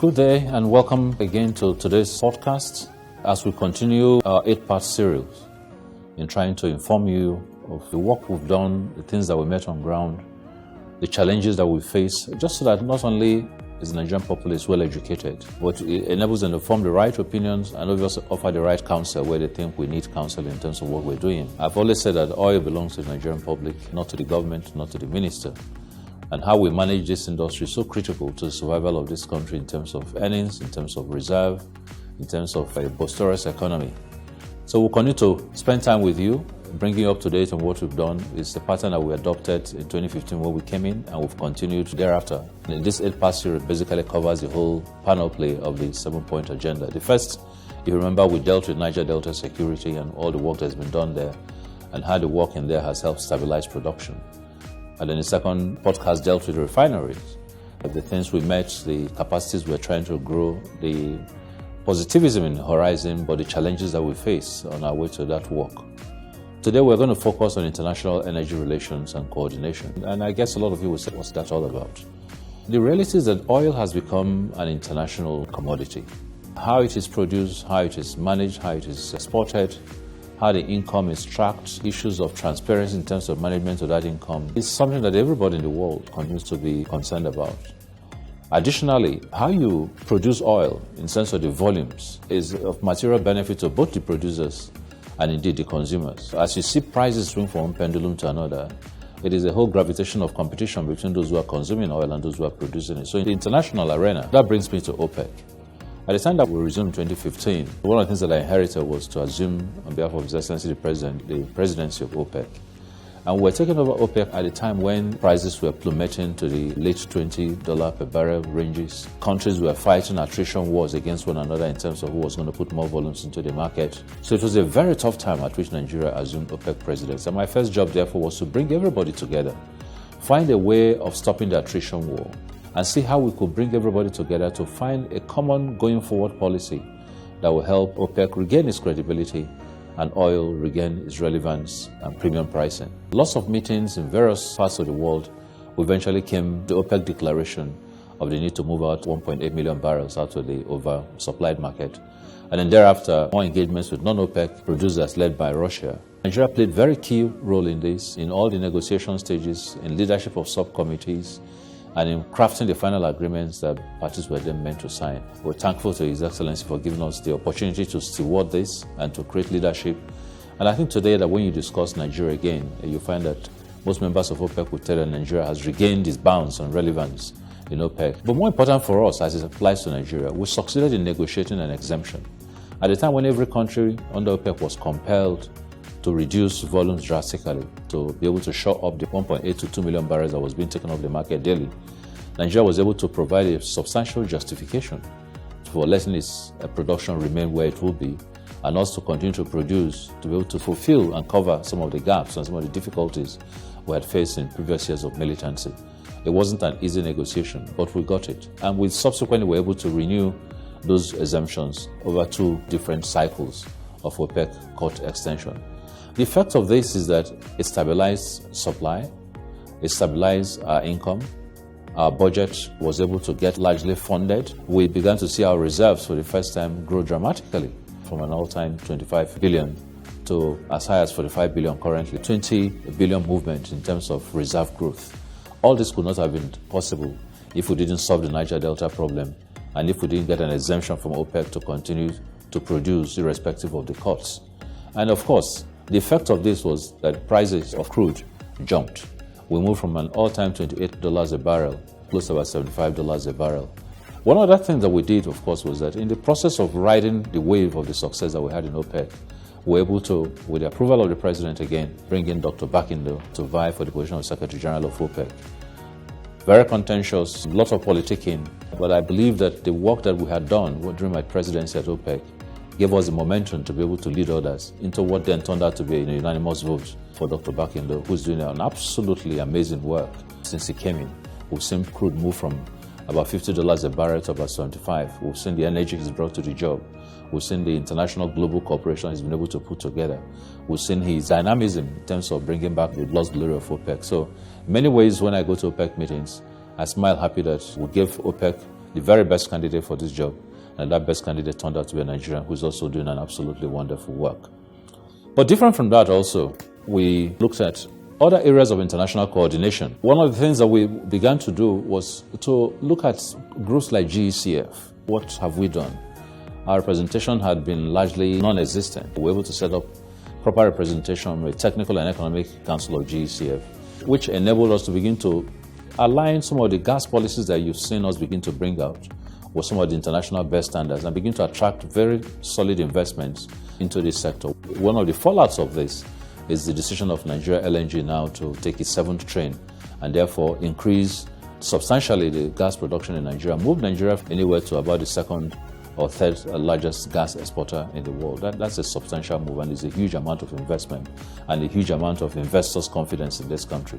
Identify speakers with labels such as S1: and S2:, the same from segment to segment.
S1: Good day and welcome again to today's podcast as we continue our 8-part series in trying to inform you of the work we've done, the things that we met on ground, the challenges that we face, just so that not only is the Nigerian populace well educated, but it enables them to form the right opinions and obviously offer the right counsel where they think we need counsel in terms of what we're doing. I've always said that oil belongs to the Nigerian public, not to the government, not to the minister. And how we manage this industry is so critical to the survival of this country in terms of earnings, in terms of reserve, in terms of a boisterous economy. So we'll continue to spend time with you, bringing you up to date on what we've done. It's the pattern that we adopted in 2015 when we came in, and we've continued thereafter. And this 8-part series basically covers the whole panoply of the 7-point agenda. The first, if you remember, we dealt with Niger Delta security and all the work that's been done there, and how the work in there has helped stabilize production. And then the second podcast dealt with the refineries, the things we met, the capacities we're trying to grow, the positivism in the horizon, but the challenges that we face on our way to that work. Today we're going to focus on international energy relations and coordination. And I guess a lot of you will say, what's that all about? The reality is that oil has become an international commodity. How it is produced, how it is managed, how it is exported, how the income is tracked, issues of transparency in terms of management of that income is something that everybody in the world continues to be concerned about. Additionally, how you produce oil in terms of the volumes is of material benefit to both the producers and indeed the consumers. As you see prices swing from one pendulum to another, it is a whole gravitation of competition between those who are consuming oil and those who are producing it. So in the international arena, that brings me to OPEC. At the time that we resumed in 2015, one of the things that I inherited was to assume on behalf of His Excellency the President, the presidency of OPEC. And we were taking over OPEC at a time when prices were plummeting to the late $20 per barrel ranges. Countries were fighting attrition wars against one another in terms of who was going to put more volumes into the market. So it was a very tough time at which Nigeria assumed OPEC presidency. And my first job, therefore, was to bring everybody together, find a way of stopping the attrition war, and see how we could bring everybody together to find a common going forward policy that will help OPEC regain its credibility and oil regain its relevance and premium pricing. Lots of meetings in various parts of the world. We eventually came to the OPEC declaration of the need to move out 1.8 million barrels out of the oversupplied market. And then thereafter, more engagements with non-OPEC producers led by Russia. Nigeria played a very key role in this, in all the negotiation stages, in leadership of subcommittees, and in crafting the final agreements that parties were then meant to sign. We're thankful to His Excellency for giving us the opportunity to steward this and to create leadership. And I think today that when you discuss Nigeria again, you find that most members of OPEC will tell that Nigeria has regained its bounds and relevance in OPEC. But more important for us, as it applies to Nigeria, we succeeded in negotiating an exemption. At the time when every country under OPEC was compelled to reduce volumes drastically, to be able to shore up the 1.8 to 2 million barrels that was being taken off the market daily, Nigeria was able to provide a substantial justification for letting its production remain where it will be, and also to continue to produce, to be able to fulfill and cover some of the gaps and some of the difficulties we had faced in previous years of militancy. It wasn't an easy negotiation, but we got it. And we subsequently were able to renew those exemptions over 2 different cycles of OPEC court extension. The effect of this is that it stabilized supply, it stabilized our income, our budget was able to get largely funded. We began to see our reserves for the first time grow dramatically from an all-time 25 billion to as high as 45 billion currently, 20 billion movement in terms of reserve growth. All this could not have been possible if we didn't solve the Niger Delta problem and if we didn't get an exemption from OPEC to continue to produce irrespective of the cuts. And of course, the effect of this was that prices of crude jumped. We moved from an all-time $28 a barrel, close to about $75 a barrel. One other thing that we did, of course, was that in the process of riding the wave of the success that we had in OPEC, we were able to, with the approval of the President again, bring in Dr. Bakindo to vie for the position of Secretary General of OPEC. Very contentious, a lot of politicking, but I believe that the work that we had done during my presidency at OPEC gave us the momentum to be able to lead others into what then turned out to be a unanimous vote for Dr. Bakindo, who's doing an absolutely amazing work since he came in. We've seen crude move from about $50 a barrel to about $75. We've seen the energy he's brought to the job. We've seen the international global cooperation he's been able to put together. We've seen his dynamism in terms of bringing back the lost glory of OPEC. So in many ways, when I go to OPEC meetings, I smile happy that we gave OPEC the very best candidate for this job, and that best candidate turned out to be a Nigerian who's also doing an absolutely wonderful work. But different from that also, we looked at other areas of international coordination. One of the things that we began to do was to look at groups like GECF. What have we done? Our representation had been largely non-existent. We were able to set up proper representation with Technical and Economic Council of GECF, which enabled us to begin to align some of the gas policies that you've seen us begin to bring out with some of the international best standards and begin to attract very solid investments into this sector. One of the fallouts of this is the decision of Nigeria LNG now to take its 7th train and therefore increase substantially the gas production in Nigeria, move Nigeria anywhere to about the 2nd or 3rd largest gas exporter in the world. That's a substantial move, and it's a huge amount of investment and a huge amount of investors' confidence in this country.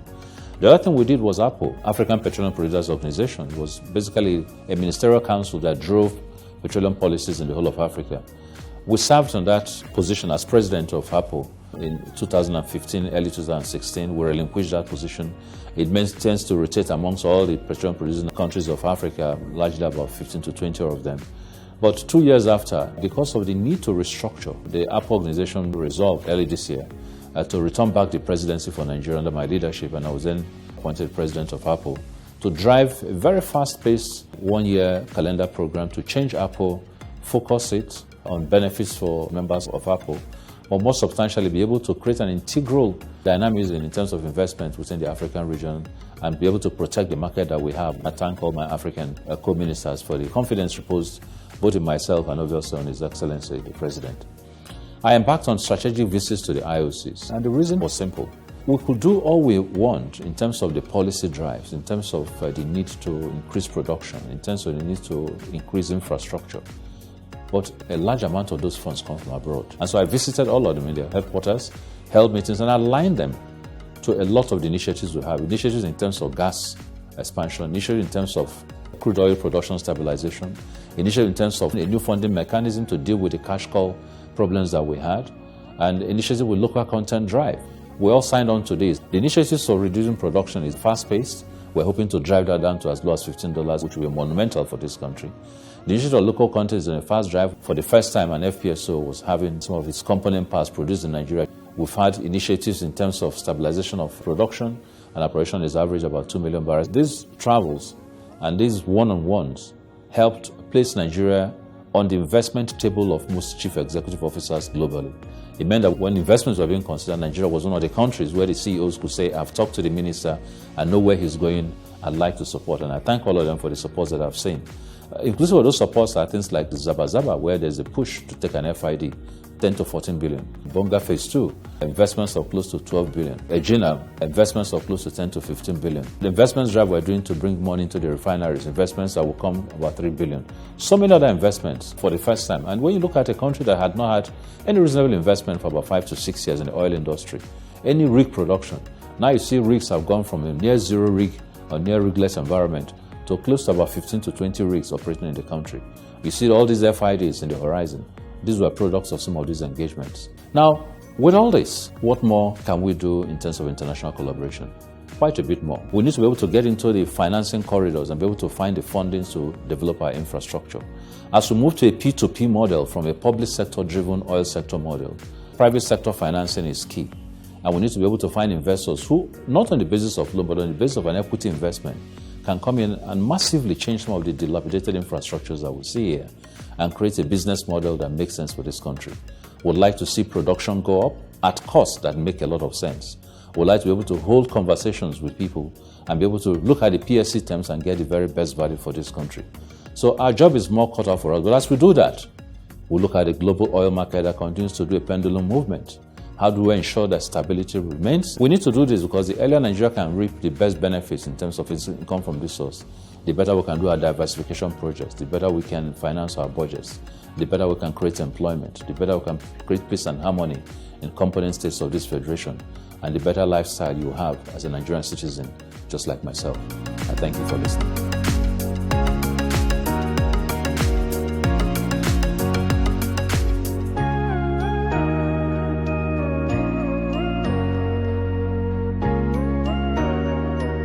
S1: The other thing we did was APO, African Petroleum Producers Organization. It was basically a ministerial council that drove petroleum policies in the whole of Africa. We served on that position as president of APO in 2015, early 2016. We relinquished that position. It tends to rotate amongst all the petroleum producing countries of Africa, largely about 15 to 20 of them. But 2 years after, because of the need to restructure, the APO organization resolved early this year to return back the presidency for Nigeria under my leadership, and I was then appointed president of APO to drive a very fast-paced one-year calendar program to change APO, focus it on benefits for members of APO, but more substantially be able to create an integral dynamism in terms of investment within the African region and be able to protect the market that we have. I thank all my African co-ministers for the confidence reposed both in myself and obviously on His Excellency, the President. I embarked on strategic visits to the IOCs, and the reason was simple. We could do all we want in terms of the policy drives, in terms of the need to increase production, in terms of the need to increase infrastructure. But a large amount of those funds come from abroad. And so I visited all of them in their headquarters, held meetings, and aligned them to a lot of the initiatives we have. Initiatives in terms of gas expansion, initiatives in terms of crude oil production stabilization, initiatives in terms of a new funding mechanism to deal with the cash call problems that we had, and initiatives with local content drive. We all signed on to this. The initiatives for reducing production is fast-paced. We're hoping to drive that down to as low as $15, which will be monumental for this country. The initiative of local content is in a fast drive. For the first time, an FPSO was having some of its component parts produced in Nigeria. We've had initiatives in terms of stabilization of production, and our production is average about 2 million barrels. These travels and these one-on-ones helped place Nigeria on the investment table of most chief executive officers globally. It meant that when investments were being considered, Nigeria was one of the countries where the CEOs could say, I've talked to the minister, I know where he's going, I'd like to support. And I thank all of them for the support that I've seen. Inclusive of those supports are things like the Zaba, where there's a push to take an FID, 10 to 14 billion. Bonga Phase 2, investments of close to 12 billion. Egina, investments of close to 10 to 15 billion. The investments drive we're doing to bring money into the refineries, investments that will come about 3 billion. So many other investments for the first time. And when you look at a country that had not had any reasonable investment for about 5 to 6 years in the oil industry, any rig production, now you see rigs have gone from a near zero rig or near rigless environment to close to about 15 to 20 rigs operating in the country. You see all these FIDs in the horizon. These were products of some of these engagements. Now, with all this, what more can we do in terms of international collaboration? Quite a bit more. We need to be able to get into the financing corridors and be able to find the funding to develop our infrastructure. As we move to a P2P model from a public sector-driven oil sector model, private sector financing is key. And we need to be able to find investors who, not on the basis of loan, but on the basis of an equity investment, can come in and massively change some of the dilapidated infrastructures that we see here and create a business model that makes sense for this country. We'd like to see production go up at costs that make a lot of sense. We'd like to be able to hold conversations with people and be able to look at the PSC terms and get the very best value for this country. So our job is more cut out for us. But as we do that, we look at the global oil market that continues to do a pendulum movement. How do we ensure that stability remains? We need to do this because the earlier Nigeria can reap the best benefits in terms of its income from this source, the better we can do our diversification projects, the better we can finance our budgets, the better we can create employment, the better we can create peace and harmony in component states of this federation, and the better lifestyle you have as a Nigerian citizen, just like myself. I thank you for listening.